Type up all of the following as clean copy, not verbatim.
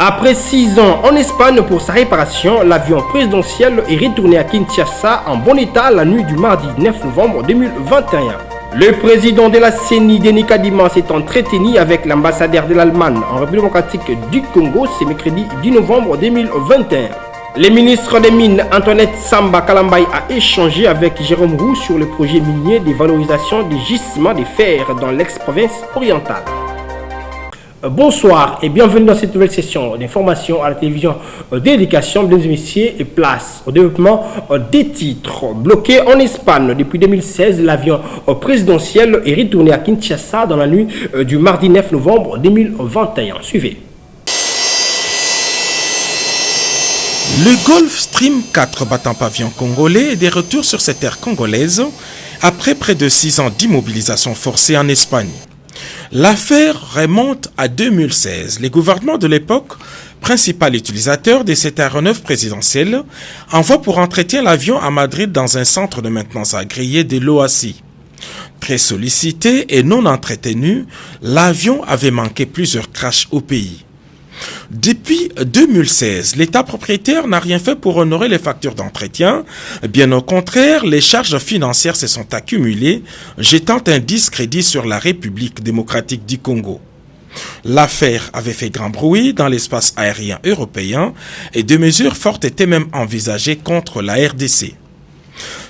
Après 6 ans en Espagne pour sa réparation, l'avion présidentiel est retourné à Kinshasa en bon état la nuit du mardi 9 novembre 2021. Le président de la CENI, Denis Kadima, s'est entretenu avec l'ambassadeur de l'Allemagne en République démocratique du Congo ce mercredi 10 novembre 2021. Le ministre des Mines, Antoinette Samba Kalambaye, a échangé avec Jérôme Roux sur le projet minier de valorisation des gisements de fer dans l'ex-province orientale. Bonsoir et bienvenue dans cette nouvelle session d'information à la télévision d'éducation. Mesdames et messieurs, et place au développement des titres. Bloqué en Espagne depuis 2016, l'avion présidentiel est retourné à Kinshasa dans la nuit du mardi 9 novembre 2021. Suivez. Le Gulfstream 4 battant pavillon congolais est de retour sur ces terres congolaises après près de 6 ans d'immobilisation forcée en Espagne. L'affaire remonte à 2016. Les gouvernements de l'époque, principal utilisateur de cet aéronef présidentiel, envoient pour entretien l'avion à Madrid dans un centre de maintenance agréé de l'OACI. Très sollicité et non entretenu, l'avion avait manqué plusieurs crashs au pays. Depuis 2016, l'État propriétaire n'a rien fait pour honorer les factures d'entretien. Bien au contraire, les charges financières se sont accumulées, jetant un discrédit sur la République démocratique du Congo. L'affaire avait fait grand bruit dans l'espace aérien européen et des mesures fortes étaient même envisagées contre la RDC.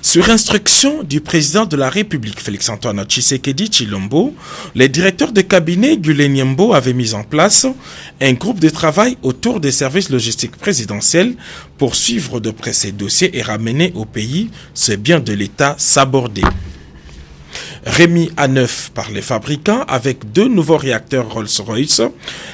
Sur instruction du président de la République, Félix-Antoine Tshisekedi Tshilombo, les directeurs de cabinet Gulé Nyembo avaient mis en place un groupe de travail autour des services logistiques présidentiels pour suivre de près ces dossiers et ramener au pays ce bien de l'État sabordé. Remis à neuf par les fabricants avec 2 nouveaux réacteurs Rolls-Royce,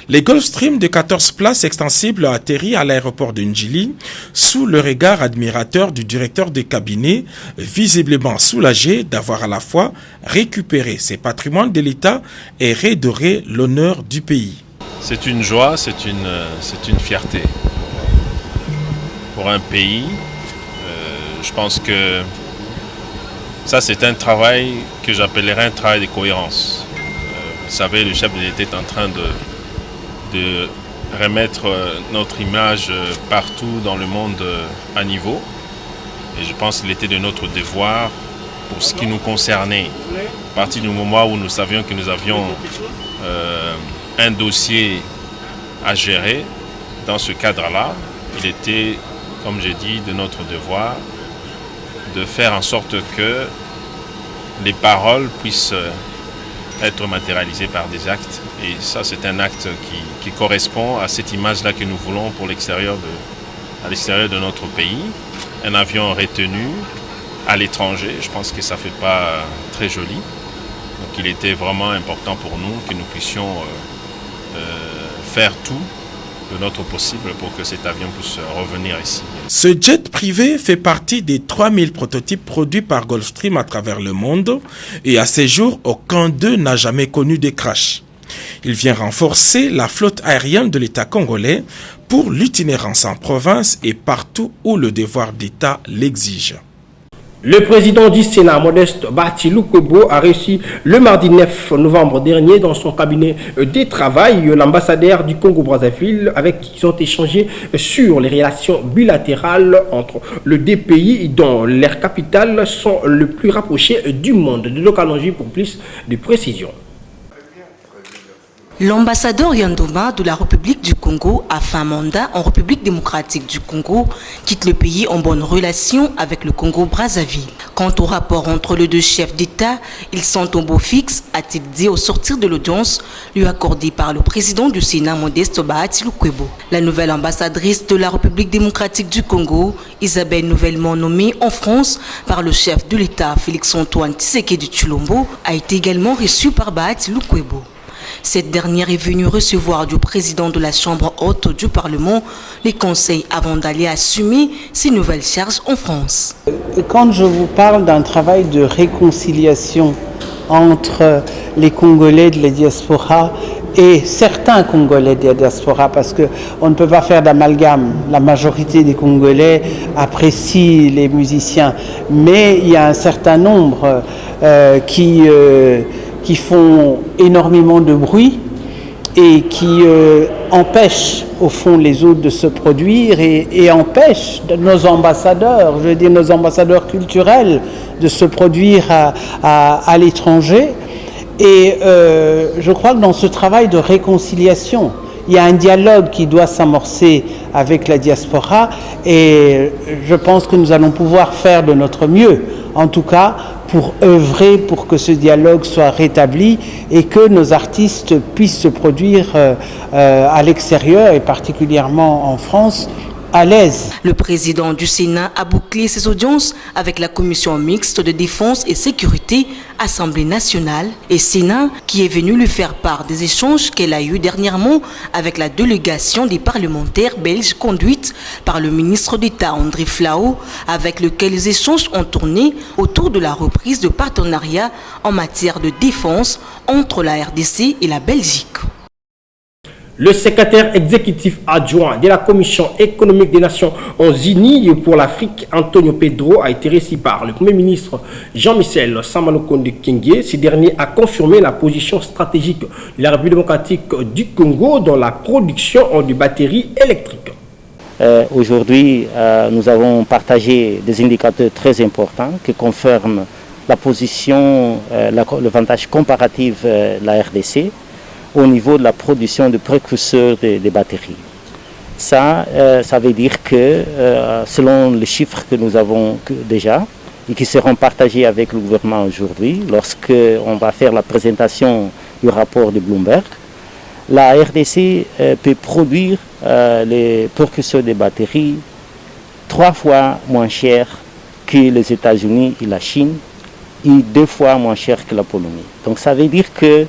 les Gulfstream de 14 places extensibles ont atterri à l'aéroport de Njili sous le regard admirateur du directeur de cabinet, visiblement soulagé d'avoir à la fois récupéré ses patrimoines de l'État et redoré l'honneur du pays. C'est une joie, c'est une fierté pour un pays. Je pense que ça, c'est un travail que j'appellerais un travail de cohérence. Vous savez, le chef de l'État est en train de remettre notre image partout dans le monde à niveau. Et je pense qu'il était de notre devoir, pour ce qui nous concernait, à partir du moment où nous savions que nous avions un dossier à gérer, dans ce cadre-là, il était, comme j'ai dit, de notre devoir de faire en sorte que les paroles puissent être matérialisées par des actes. Et ça, c'est un acte qui correspond à cette image-là que nous voulons pour à l'extérieur de notre pays. Un avion retenu à l'étranger, je pense que ça ne fait pas très joli. Donc il était vraiment important pour nous que nous puissions faire tout de notre possible pour que cet avion puisse revenir ici. Ce jet privé fait partie des 3000 prototypes produits par Gulfstream à travers le monde et à ce jour, aucun d'eux n'a jamais connu de crash. Il vient renforcer la flotte aérienne de l'État congolais pour l'itinérance en province et partout où le devoir d'État l'exige. Le président du Sénat, Modeste Bahati Lukwebo, a reçu le mardi 9 novembre dernier dans son cabinet de travail l'ambassadeur du Congo-Brazzaville avec qui ils ont échangé sur les relations bilatérales entre les 2 pays dont leurs capitales sont les plus rapprochées du monde. De Lokalongi pour plus de précisions. L'ambassadeur Yandoma de la République du Congo a fait un mandat en République démocratique du Congo, quitte le pays en bonne relation avec le Congo-Brazzaville. Quant au rapport entre les 2 chefs d'État, ils sont au beau fixe, a-t-il dit au sortir de l'audience lui accordée par le président du Sénat Modeste Bahati Lukwebo. La nouvelle ambassadrice de la République démocratique du Congo, Isabelle, nouvellement nommée en France par le chef de l'État Félix-Antoine Tshisekedi Tshilombo, a été également reçue par Bahati Lukwebo. Cette dernière est venue recevoir du président de la Chambre haute du Parlement les conseils avant d'aller assumer ses nouvelles charges en France. Quand je vous parle d'un travail de réconciliation entre les Congolais de la diaspora et certains Congolais de la diaspora, parce qu'on ne peut pas faire d'amalgame. La majorité des Congolais apprécient les musiciens, mais il y a un certain nombre qui font énormément de bruit et qui empêche au fond les autres de se produire et empêche nos ambassadeurs, je veux dire nos ambassadeurs culturels, de se produire à l'étranger. Et je crois que dans ce travail de réconciliation, il y a un dialogue qui doit s'amorcer avec la diaspora et je pense que nous allons pouvoir faire de notre mieux, en tout cas pour œuvrer pour que ce dialogue soit rétabli et que nos artistes puissent se produire à l'extérieur et particulièrement en France à l'aise. Le président du Sénat a bouclé ses audiences avec la commission mixte de défense et sécurité, Assemblée nationale et Sénat, qui est venu lui faire part des échanges qu'elle a eus dernièrement avec la délégation des parlementaires belges conduite par le ministre d'État André Flau, avec lequel les échanges ont tourné autour de la reprise de partenariat en matière de défense entre la RDC et la Belgique. Le secrétaire exécutif adjoint de la Commission économique des Nations Unies pour l'Afrique, Antonio Pedro, a été reçu par le Premier ministre Jean-Michel Samalukonde Kyenge. Ce dernier a confirmé la position stratégique de la République démocratique du Congo dans la production de batteries électriques. Aujourd'hui, nous avons partagé des indicateurs très importants qui confirment la position, l'avantage comparatif de la RDC au niveau de la production de précurseurs des batteries. Ça veut dire que selon les chiffres que nous avons déjà et qui seront partagés avec le gouvernement aujourd'hui, lorsqu'on va faire la présentation du rapport de Bloomberg, la RDC peut produire les précurseurs des batteries 3 fois moins cher que les États-Unis et la Chine et 2 fois moins cher que la Pologne. Donc ça veut dire que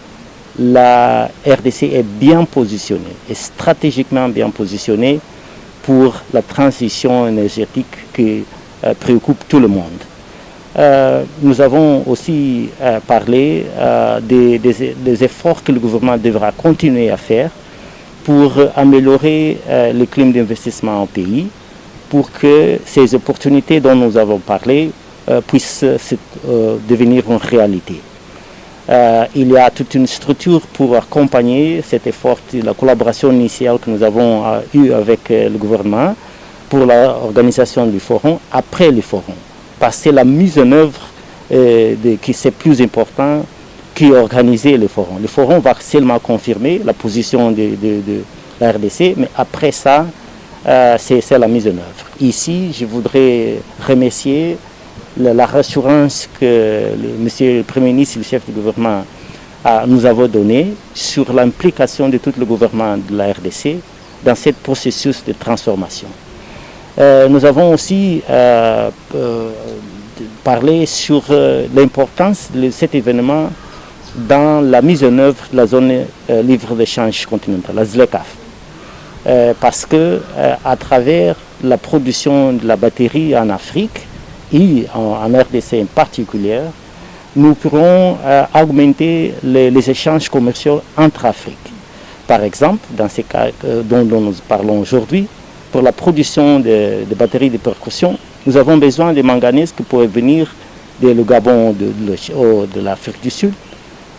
la RDC est bien positionnée, est stratégiquement bien positionnée pour la transition énergétique qui préoccupe tout le monde. Nous avons aussi parlé des efforts que le gouvernement devra continuer à faire pour améliorer le climat d'investissement au pays, pour que ces opportunités dont nous avons parlé puissent devenir une réalité. Il y a toute une structure pour accompagner cet effort, la collaboration initiale que nous avons eue avec le gouvernement pour l'organisation du forum, après le forum. Parce que c'est la mise en œuvre qui c'est plus important qu'organiser le forum. Le forum va seulement confirmer la position de la RDC, mais après ça, c'est la mise en œuvre. Ici, je voudrais remercier la rassurance que monsieur le Premier ministre et le chef du gouvernement nous avons donnée sur l'implication de tout le gouvernement de la RDC dans ce processus de transformation. Nous avons aussi parlé sur l'importance de cet événement dans la mise en œuvre de la zone libre d'échange continentale, la ZLECAf. Parce que à travers la production de la batterie en Afrique, et en RDC en particulier, nous pourrons augmenter les échanges commerciaux entre Afrique. Par exemple, dans ces cas dont nous parlons aujourd'hui, pour la production de batteries de percussion, nous avons besoin de manganèse qui pourrait venir du Gabon, de l'Afrique du Sud.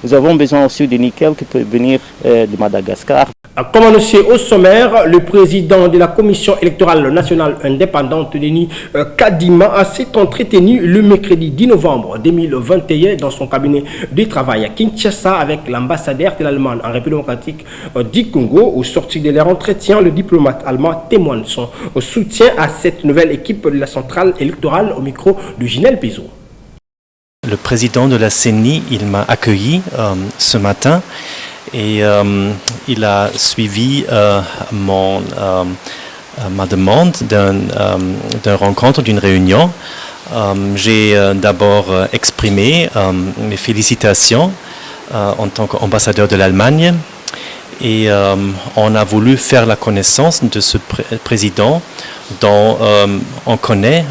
Nous avons besoin aussi de nickel qui peut venir de Madagascar. Comme annoncé au sommaire, le président de la Commission électorale nationale indépendante, Denis Kadima, s'est entretenu le mercredi 10 novembre 2021 dans son cabinet de travail à Kinshasa avec l'ambassadeur de l'Allemagne en République démocratique du Congo. Au sortir de leur entretien, le diplomate allemand témoigne son soutien à cette nouvelle équipe de la centrale électorale au micro de Ginel Pézo. Le président de la CENI, il m'a accueilli ce matin et il a suivi ma demande d'une rencontre, d'une réunion. J'ai d'abord exprimé mes félicitations en tant qu'ambassadeur de l'Allemagne et on a voulu faire la connaissance de ce président dont on connaît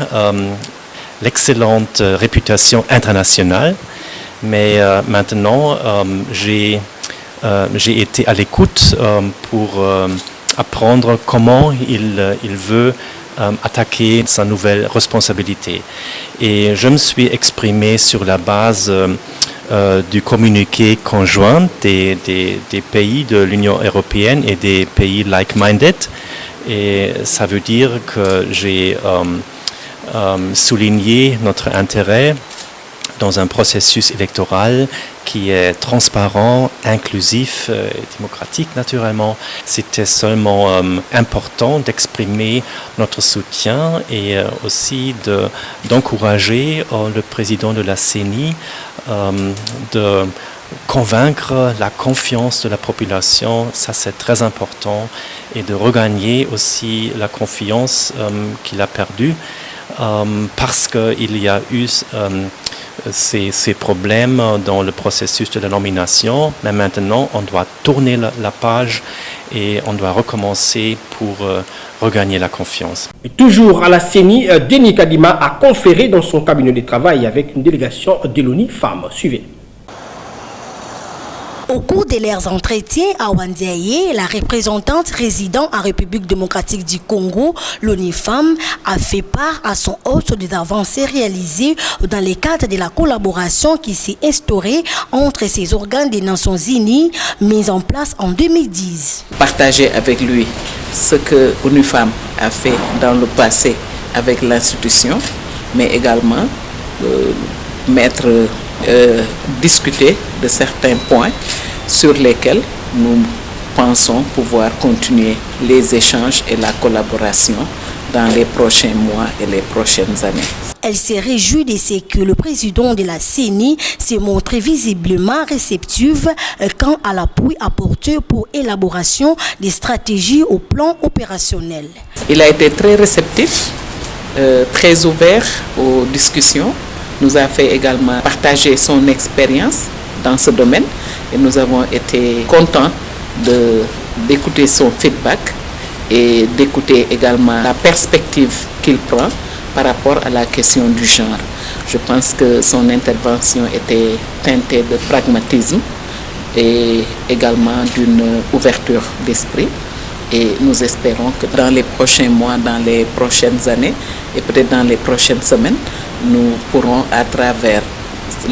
l'excellente réputation internationale, mais maintenant j'ai été à l'écoute pour apprendre comment il veut attaquer sa nouvelle responsabilité. Et je me suis exprimé sur la base du communiqué conjoint des pays de l'Union européenne et des pays like-minded. Et ça veut dire que j'ai souligné notre intérêt dans un processus électoral qui est transparent, inclusif et démocratique naturellement. C'était seulement important d'exprimer notre soutien et aussi d'encourager le président de la CENI de convaincre la confiance de la population, ça c'est très important, et de regagner aussi la confiance qu'il a perdue parce qu'il y a eu ces problèmes dans le processus de la nomination, mais maintenant on doit tourner la page et on doit recommencer pour regagner la confiance. Et toujours à la CENI, Denis Kadima a conféré dans son cabinet de travail avec une délégation de l'ONU Femmes. Suivez. Au cours de leurs entretiens à Wandiaye, la représentante résidant en République démocratique du Congo, l'ONU Femmes, a fait part à son hôte des avancées réalisées dans le cadre de la collaboration qui s'est instaurée entre ces organes des Nations Unies mis en place en 2010. Partager avec lui ce que l'ONU Femmes a fait dans le passé avec l'institution, mais également discuter de certains points sur lesquels nous pensons pouvoir continuer les échanges et la collaboration dans les prochains mois et les prochaines années. Elle s'est réjouie de ce que le président de la CENI s'est montré visiblement réceptif quant à l'appui apporté pour l'élaboration des stratégies au plan opérationnel. Il a été très réceptif, très ouvert aux discussions. Nous a fait également partager son expérience dans ce domaine et nous avons été contents d'écouter son feedback et d'écouter également la perspective qu'il prend par rapport à la question du genre. Je pense que son intervention était teintée de pragmatisme et également d'une ouverture d'esprit. Et nous espérons que dans les prochains mois, dans les prochaines années et peut-être dans les prochaines semaines, nous pourrons, à travers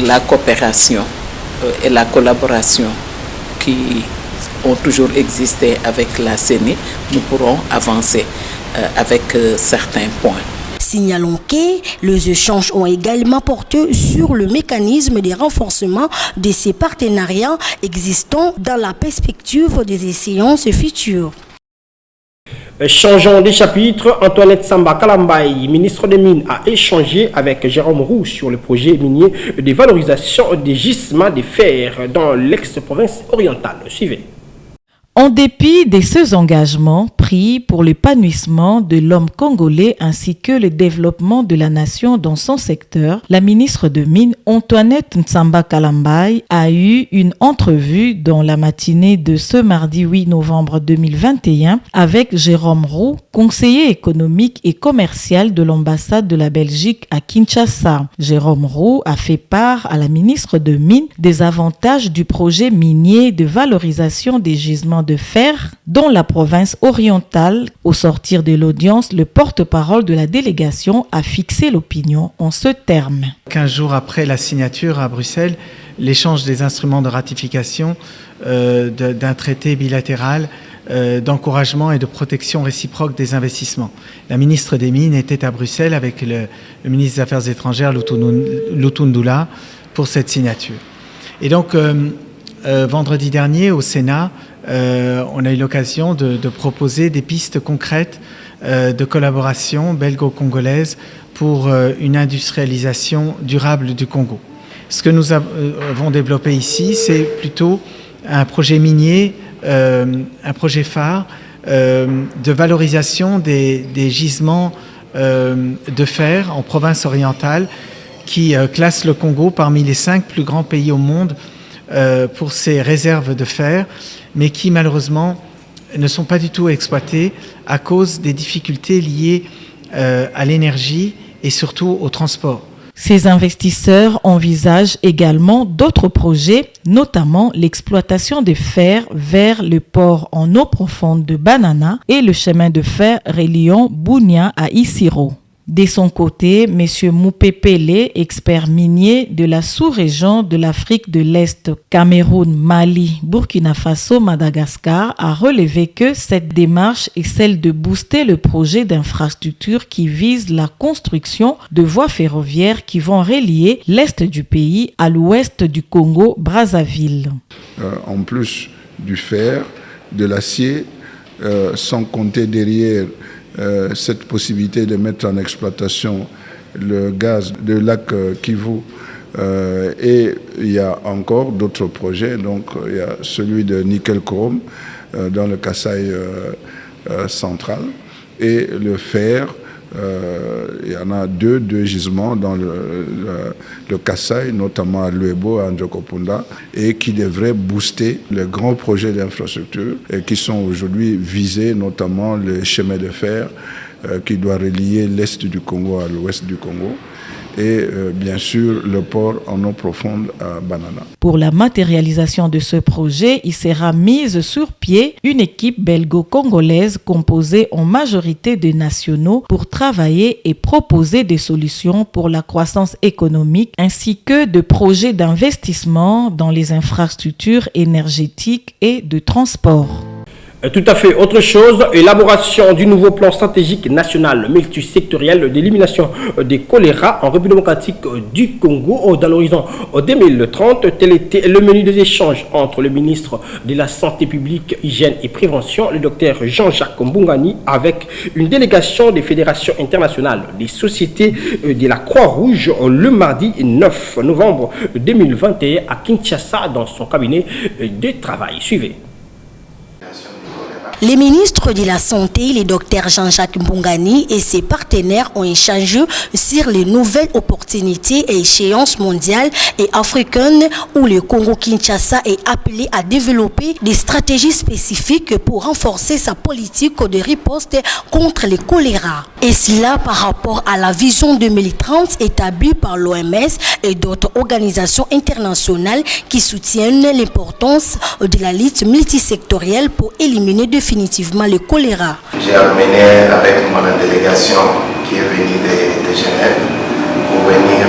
la coopération et la collaboration qui ont toujours existé avec la CENI, nous pourrons avancer avec certains points. Signalons que les échanges ont également porté sur le mécanisme de renforcement de ces partenariats existants dans la perspective des échéances futures. Changeons de chapitre, Antoinette Samba Kalambaye, ministre des Mines, a échangé avec Jérôme Roux sur le projet minier de valorisation des gisements de fer dans l'ex-province orientale. Suivez. En dépit de ces engagements pris pour l'épanouissement de l'homme congolais ainsi que le développement de la nation dans son secteur, la ministre de Mines Antoinette Samba Kalambaye a eu une entrevue dans la matinée de ce mardi 8 novembre 2021 avec Jérôme Roux, conseiller économique et commercial de l'ambassade de la Belgique à Kinshasa. Jérôme Roux a fait part à la ministre de Mines des avantages du projet minier de valorisation des gisements de fer dans la province orientale. Au sortir de l'audience, le porte-parole de la délégation a fixé l'opinion en ce terme. 15 jours après la signature à Bruxelles, l'échange des instruments de ratification d'un traité bilatéral d'encouragement et de protection réciproque des investissements. La ministre des Mines était à Bruxelles avec le ministre des Affaires étrangères, Lutundula, pour cette signature. Et donc, vendredi dernier, au Sénat, on a eu l'occasion de proposer des pistes concrètes de collaboration belgo-congolaise pour une industrialisation durable du Congo. Ce que nous avons développé ici, c'est plutôt un projet minier, un projet phare de valorisation des gisements de fer en province orientale qui classe le Congo parmi les 5 plus grands pays au monde pour ses réserves de fer, mais qui malheureusement ne sont pas du tout exploitées à cause des difficultés liées à l'énergie et surtout au transport. Ces investisseurs envisagent également d'autres projets, notamment l'exploitation des fer vers le port en eau profonde de Banana et le chemin de fer reliant Bunia à Isiro. De son côté, M. Moupepele, expert minier de la sous-région de l'Afrique de l'Est, Cameroun, Mali, Burkina Faso, Madagascar, a relevé que cette démarche est celle de booster le projet d'infrastructure qui vise la construction de voies ferroviaires qui vont relier l'Est du pays à l'ouest du Congo-Brazzaville. En plus du fer, de l'acier, sans compter derrière cette possibilité de mettre en exploitation le gaz de lac Kivu. Et il y a encore d'autres projets, donc il y a celui de nickel-chrome dans le Kasaï central et le fer. Il y en a deux gisements dans le Kasaï, notamment à Luebo, à Ndjokopunda, et qui devraient booster les grands projets d'infrastructure et qui sont aujourd'hui visés, notamment le chemin de fer qui doit relier l'est du Congo à l'ouest du Congo. Et bien sûr le port en eau profonde à Banana. Pour la matérialisation de ce projet, il sera mise sur pied une équipe belgo-congolaise composée en majorité de nationaux pour travailler et proposer des solutions pour la croissance économique ainsi que de projets d'investissement dans les infrastructures énergétiques et de transport. Tout à fait. Autre chose, élaboration du nouveau plan stratégique national multisectoriel d'élimination des choléra en République démocratique du Congo dans l'horizon 2030. Tel était le menu des échanges entre le ministre de la Santé publique, Hygiène et Prévention, le docteur Jean-Jacques Mbungani, avec une délégation des fédérations internationales des sociétés de la Croix-Rouge le mardi 9 novembre 2021 à Kinshasa dans son cabinet de travail. Suivez. Les ministres de la Santé, le docteur Jean-Jacques Mbungani et ses partenaires ont échangé sur les nouvelles opportunités et échéances mondiales et africaines où le Congo-Kinshasa est appelé à développer des stratégies spécifiques pour renforcer sa politique de riposte contre le choléra. Et cela par rapport à la vision 2030 établie par l'OMS et d'autres organisations internationales qui soutiennent l'importance de la lutte multisectorielle pour éliminer définitivement le choléra. J'ai amené avec mon délégation qui est venue de Genève pour venir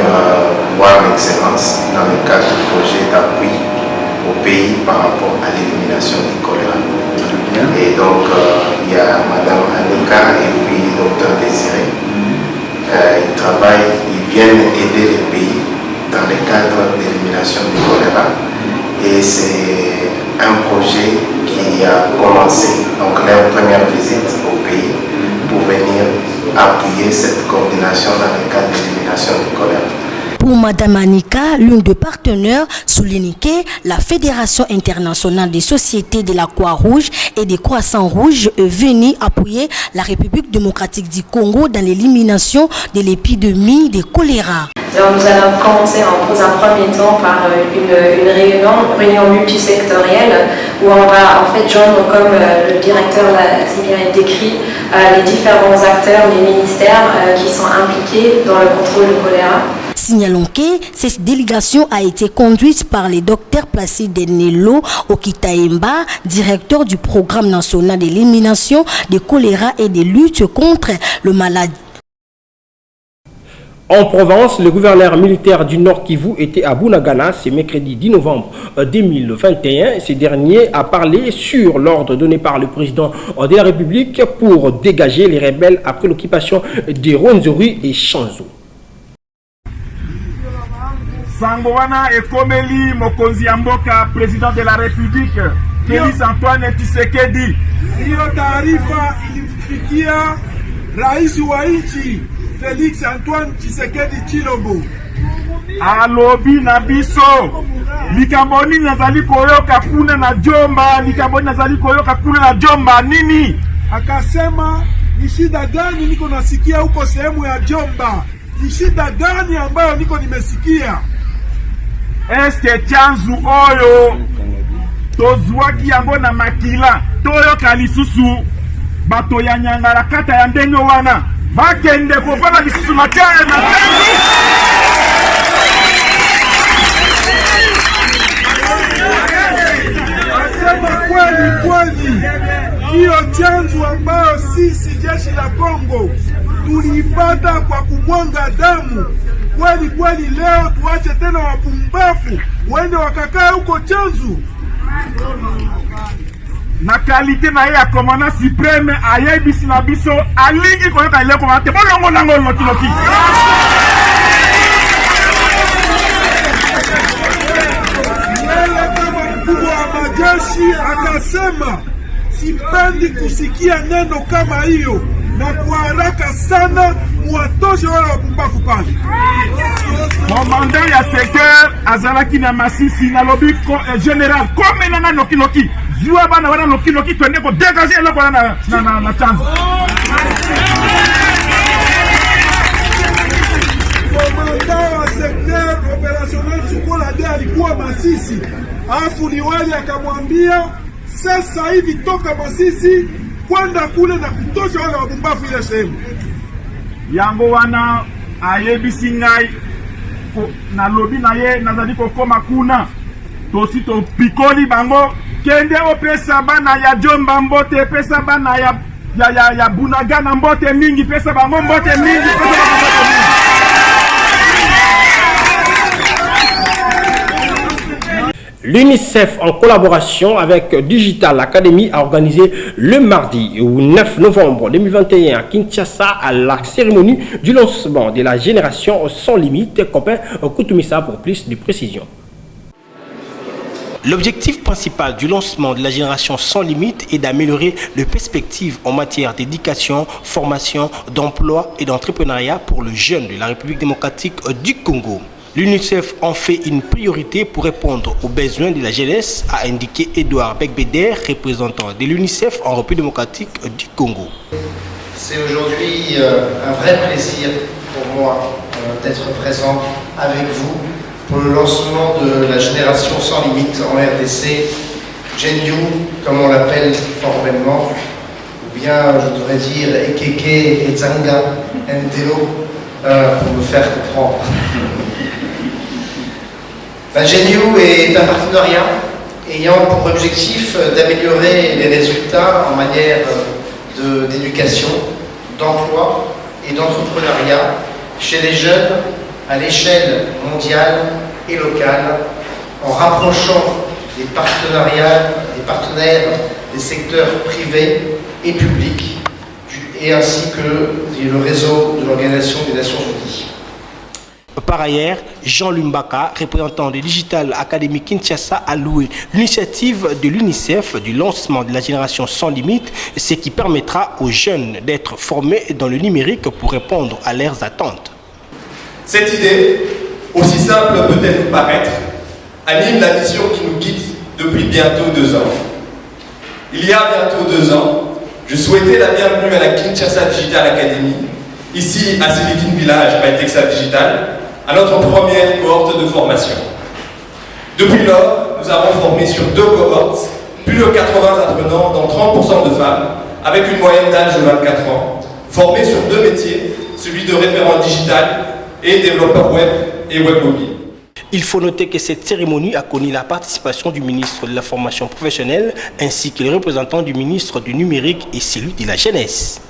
voir l'excellence dans le cadre du projet d'appui au pays par rapport à l'élimination du choléra. Et donc il y a Madame Annika et puis le docteur Désiré. Ils travaillent, ils viennent aider les pays dans le cadre d'élimination du choléra. Et c'est un projet qui a commencé, donc leur première visite au pays pour venir appuyer cette coordination dans le cadre de l'élimination du choléra. Pour Mme Annika, l'une des partenaires, souligne que la Fédération internationale des sociétés de la Croix-Rouge et des Croissants-Rouges est venue appuyer la République démocratique du Congo dans l'élimination de l'épidémie de choléra. Alors nous allons commencer dans un premier temps par une réunion multisectorielle où on va en fait joindre, comme le directeur l'a si bien décrit, les différents acteurs, les ministères qui sont impliqués dans le contrôle du choléra. Signalons que cette délégation a été conduite par le docteur Placide Nello Okitaemba, directeur du programme national d'élimination des choléra et de lutte contre le maladie. En Provence, le gouverneur militaire du Nord Kivu était à Bunagana ce mercredi 10 novembre 2021. Ce dernier a parlé sur l'ordre donné par le président de la République pour dégager les rebelles après l'occupation de Rwenzori et Chanzu. Sangowana Ekomeli Mokonzi Mboka, président de la République, Félix Antoine Tshisekedi. Hiyo taarifa ilifikia rais wa nchi Félix Antoine Tshisekedi Tshilombo. Alobi na biso likamboni nazali koyoka kuna na Jomba, likamboni nazali koyoka kuna na Jomba nini? Akasema ni shida gani niko nasikia huko sehemu ya Jomba? Ni shida gani ambayo niko nimesikia? Eske Chanzu oyo tozwaki yango na makila toyoka lisusu bato ya Nyangara kata ya Ndenyo wana bakende kopana lisusu makaya na asema kweli hiyo Chanzu ambayo sisi jeshi la Kongo tuliipata kwa kumwanga damu. Kweli kweli, leo tuache tena wapumbafu wende wakakaa huko chanzu. Na kalite na ye ya komanda supreme ayebisi na biso alingi koyoka ile komanda te bolongo nango lokiloki. Yeye kama mkubwa wa majeshi akasema, sipendi kusikia neno kama hiyo, na kwa haraka sana muwatoshe wale wapumbafu pale. Komanda ya secteur azalaki na Masisi na lobiko general kome na lokiloki. Zua bana wana lokiloki twende ko dégager eloko na chanzo. Komanda wa secteur opérationnel Sukola de alikuwa Masisi. Afu liwali akamwambia, sasa hivi toka Masisi kwenda kule na kutosha wale wabumbafu ile sehemu. Yango wana ayebisi ngai na lobi na ye nazali kokoma kuna. Tosi to pikoli bango kende opesa bana ya Jomba mbote, pesa bana ya Bunagana mbote mingi, pesa bango mbote mingi, pesa bango mbote mingi. L'UNICEF, en collaboration avec Digital Academy, a organisé le mardi 9 novembre 2021 à Kinshasa à la cérémonie du lancement de la génération sans limite. Copain Koutoumissa pour plus de précisions. L'objectif principal du lancement de la génération sans limite est d'améliorer les perspectives en matière d'éducation, formation, d'emploi et d'entrepreneuriat pour les jeunes de la République démocratique du Congo. L'UNICEF en fait une priorité pour répondre aux besoins de la jeunesse, a indiqué Edouard Bekbeder, représentant de l'UNICEF en République démocratique du Congo. C'est aujourd'hui un vrai plaisir pour moi d'être présent avec vous pour le lancement de la génération sans limite en RDC, Gen-U, comme on l'appelle formellement, ou bien je devrais dire Ekeke et Zanga Ndelo, pour me faire comprendre. La Gen-U est un partenariat ayant pour objectif d'améliorer les résultats en matière d'éducation, d'emploi et d'entrepreneuriat chez les jeunes à l'échelle mondiale et locale, en rapprochant les partenariats, les partenaires des secteurs privés et publics, et ainsi que le réseau de l'Organisation des Nations Unies. Par ailleurs, Jean Lumbaka, représentant de Digital Academy Kinshasa, a loué l'initiative de l'UNICEF du lancement de la génération sans limite, ce qui permettra aux jeunes d'être formés dans le numérique pour répondre à leurs attentes. Cette idée, aussi simple peut-elle nous paraître, anime la mission qui nous guide depuis bientôt 2 ans. Il y a bientôt 2 ans, je souhaitais la bienvenue à la Kinshasa Digital Academy, ici à Silicon Village, by Texas Digital, à notre première cohorte de formation. Depuis lors, nous avons formé sur 2 cohortes, plus de 80 apprenants, dont 30% de femmes, avec une moyenne d'âge de 24 ans, formés sur 2 métiers, celui de référent digital et développeur web et web mobile. Il faut noter que cette cérémonie a connu la participation du ministre de la formation professionnelle ainsi que les représentants du ministre du numérique et celui de la jeunesse.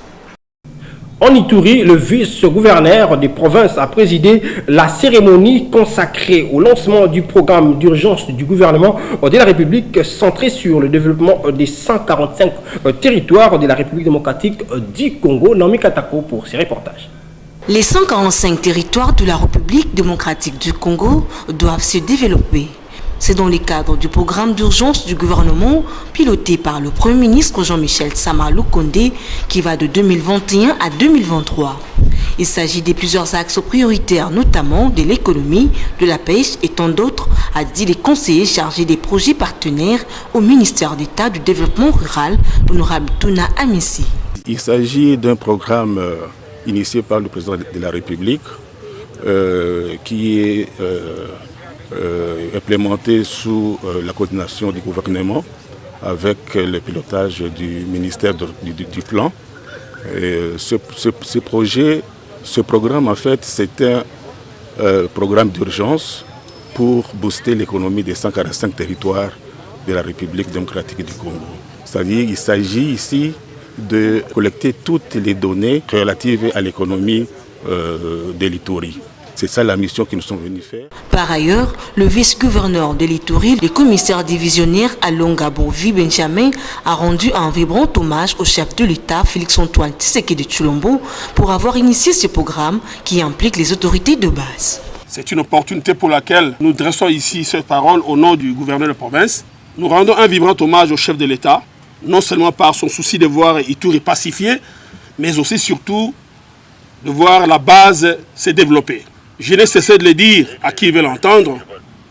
En Ituri, le vice-gouverneur des provinces a présidé la cérémonie consacrée au lancement du programme d'urgence du gouvernement de la République centré sur le développement des 145 territoires de la République démocratique du Congo. Naomi Katako pour ces reportages. Les 145 territoires de la République démocratique du Congo doivent se développer. C'est dans le cadre du programme d'urgence du gouvernement piloté par le Premier ministre Jean-Michel Sama Lukonde qui va de 2021 à 2023. Il s'agit de plusieurs axes prioritaires, notamment de l'économie, de la pêche et tant d'autres, a dit les conseillers chargés des projets partenaires au ministère d'État du Développement rural, l'honorable Touna Amissi. Il s'agit d'un programme initié par le président de la République qui est implémenté sous la coordination du gouvernement avec le pilotage du ministère du Plan. Et ce programme, en fait, c'est un programme d'urgence pour booster l'économie des 145 territoires de la République démocratique du Congo. C'est-à-dire qu'il s'agit ici de collecter toutes les données relatives à l'économie de l'Ituri. C'est ça la mission que nous sommes venus faire. Par ailleurs, le vice-gouverneur de l'Ituri, le commissaire divisionnaire Alonga Bovi Benjamin, a rendu un vibrant hommage au chef de l'État, Félix-Antoine Tshisekedi Tshilombo, pour avoir initié ce programme qui implique les autorités de base. C'est une opportunité pour laquelle nous dressons ici cette parole au nom du gouverneur de province. Nous rendons un vibrant hommage au chef de l'État, non seulement par son souci de voir Ituri pacifié, mais aussi surtout de voir la base se développer. Je n'ai cessé de le dire à qui veut l'entendre,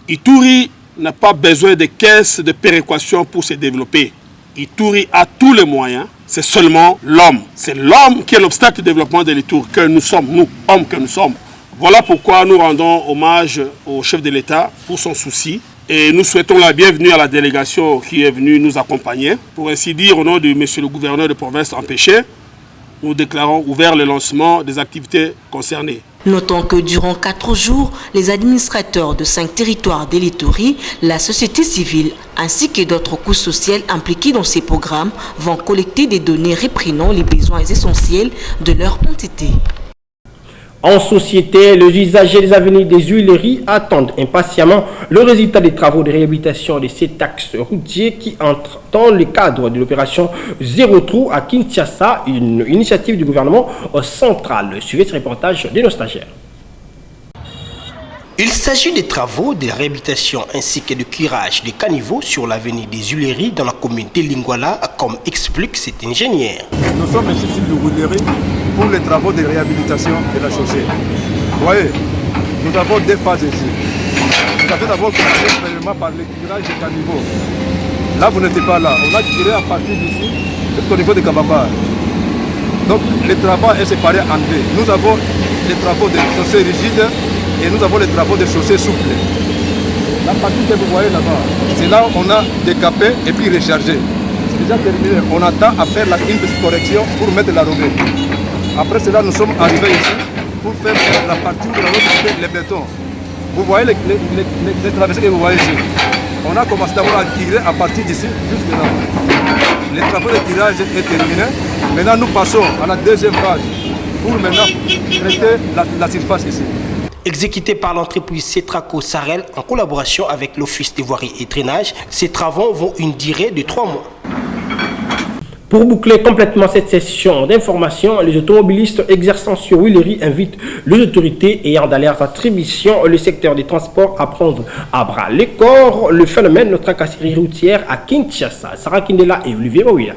Ituri n'a pas besoin de caisses de péréquation pour se développer. Ituri a tous les moyens, c'est seulement l'homme. C'est l'homme qui est l'obstacle du développement de l'Ituri, que nous sommes, nous, hommes que nous sommes. Voilà pourquoi nous rendons hommage au chef de l'État pour son souci. Et nous souhaitons la bienvenue à la délégation qui est venue nous accompagner. Pour ainsi dire, au nom de monsieur le gouverneur de province empêché, nous déclarons ouvert le lancement des activités concernées. Notons que durant 4 jours, les administrateurs de 5 territoires de l'Ituri, la société civile ainsi que d'autres couches sociales impliquées dans ces programmes vont collecter des données reprenant les besoins essentiels de leur entité. En société, les usagers des avenues des Huileries attendent impatiemment le résultat des travaux de réhabilitation de cet axe routier qui entre dans le cadre de l'opération Zéro Trou à Kinshasa, une initiative du gouvernement central. Suivez ce reportage de nos stagiaires. Il s'agit des travaux de réhabilitation ainsi que de curage des caniveaux sur l'avenue des Huileries dans la commune de Lingwala, comme explique cet ingénieur. Nous sommes ici sur le Huileries pour les travaux de réhabilitation de la chaussée. Vous voyez, nous avons 2 phases ici. Nous avons d'abord commencé premièrement par le curage des caniveaux. Là, vous n'êtes pas là. On a tiré à partir d'ici jusqu'au niveau de Kabamba. Donc, le travail est séparé en 2. Nous avons les travaux de chaussée rigides et nous avons les travaux de chaussée souples. La partie que vous voyez là-bas, c'est là où on a décapé et puis rechargé. C'est déjà terminé. On attend à faire une petite correction pour mettre la robée. Après cela, nous sommes arrivés ici pour faire la partie où nous allons mettre les bétons. Vous voyez les traversées que vous voyez ici. On a commencé d'abord à tirer à partir d'ici jusque là. Les travaux de tirage est terminé. Maintenant, nous passons à la deuxième phase pour maintenant traiter la surface ici. Exécuté par l'entreprise Cetraco Sarel en collaboration avec l'Office des voiries et drainage, ces travaux vont une durée de 3 mois. Pour boucler complètement cette session d'information, les automobilistes exerçant sur Huileries invitent les autorités ayant dans leurs attributions le secteur des transports à prendre à bras le corps le phénomène de tracasserie routière à Kinshasa. Sarah Kindela et Olivier Mawila.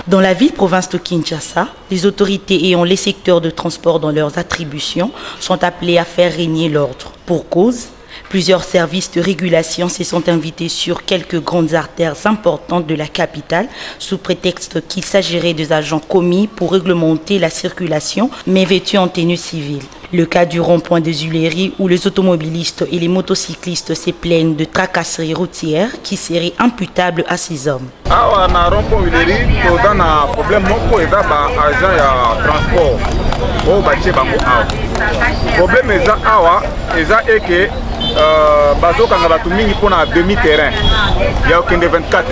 Dans la ville-province de Kinshasa, les autorités ayant les secteurs de transport dans leurs attributions sont appelées à faire régner l'ordre. Pour cause, plusieurs services de régulation se sont invités sur quelques grandes artères importantes de la capitale sous prétexte qu'il s'agirait des agents commis pour réglementer la circulation mais vêtus en tenue civile. Le cas du rond-point des Huileries où les automobilistes et les motocyclistes se plaignent de tracasseries routières qui seraient imputables à ces hommes. Awa na rond-point Huileries, toza na problème moko eza ba agent ya transport o batie bango awa. Problème eza awa eza eke bazokanga bato mingi mpona demi-terrain ya okende 24.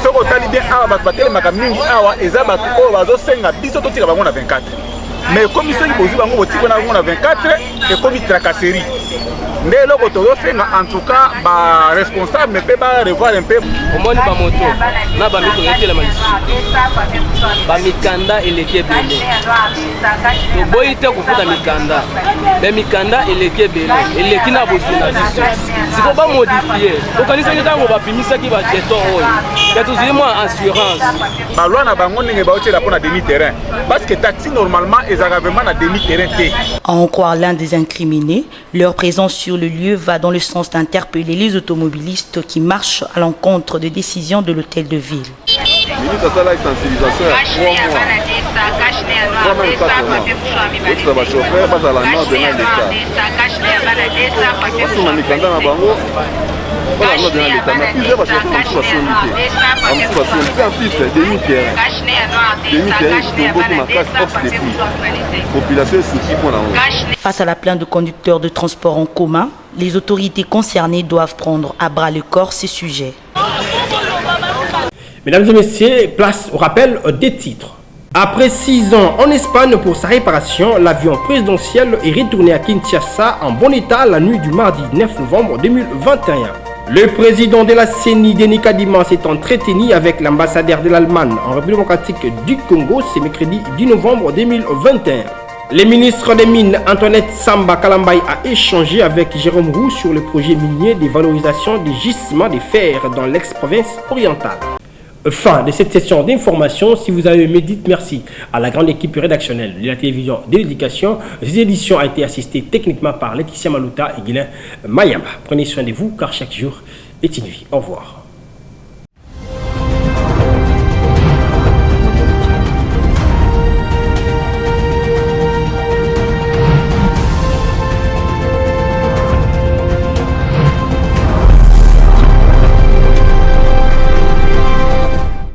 Soki otali bien awa bato batelemaka mingi awa eza bato oyo bazosenga biso totika bango na 24. Mais comme soki bozwi bango botika bango na 24 ekomi tracasserie. Nde eloko tozosenga en tout cas baresponsable mpe barevoir un peu. Omoni bamoto na bamito etelema lisusu bamikanda eleki ebele toboyi te kofuta mikanda me mikanda eleki ebele eleki na bozwi na biso siko bamodifie okanisaki ntango bapimisaki bajeton oyo ya tozwi mwa assurance balwa na bango ndenge baotiela mpo na demi-terrain parce que taxi normalement ezalaka vraiment na demi-terrain te. À en croire l'un des incriminés, leur présence sur le lieu va dans le sens d'interpeller les automobilistes qui marchent à l'encontre des décisions de l'hôtel de ville. Ministre asala sensibilisation ya 3 mois. Ba chauffeur bazala na de na l'État. Parce que mikanda na bango voilà no de na l'État. Mais plusieurs chauffeurs sont sollicités. En plus de unitaires. Des unitaires qui ont beaucoup ma casse hors des prix. Population souci pour la honte. Face à la plainte de conducteurs de transport en commun, les autorités concernées doivent prendre à bras le corps ces sujets. Mesdames et messieurs, place au rappel des titres. Après 6 ans en Espagne pour sa réparation, l'avion présidentiel est retourné à Kinshasa en bon état la nuit du mardi 9 novembre 2021. Le président de la CENI, Denis Kadima, s'est entretenu avec l'ambassadeur de l'Allemagne en République démocratique du Congo ce mercredi 10 novembre 2021. Le ministre des Mines, Antoinette Samba Kalambay, a échangé avec Jérôme Roux sur le projet minier de valorisation des gisements de fer dans l'ex-province orientale. Fin de cette session d'information. Si vous avez aimé, dites merci à la grande équipe rédactionnelle de la télévision de l'éducation. Cette édition a été assistée techniquement par Laetitia Maluta et Guilain Mayamba. Prenez soin de vous car chaque jour est une vie. Au revoir.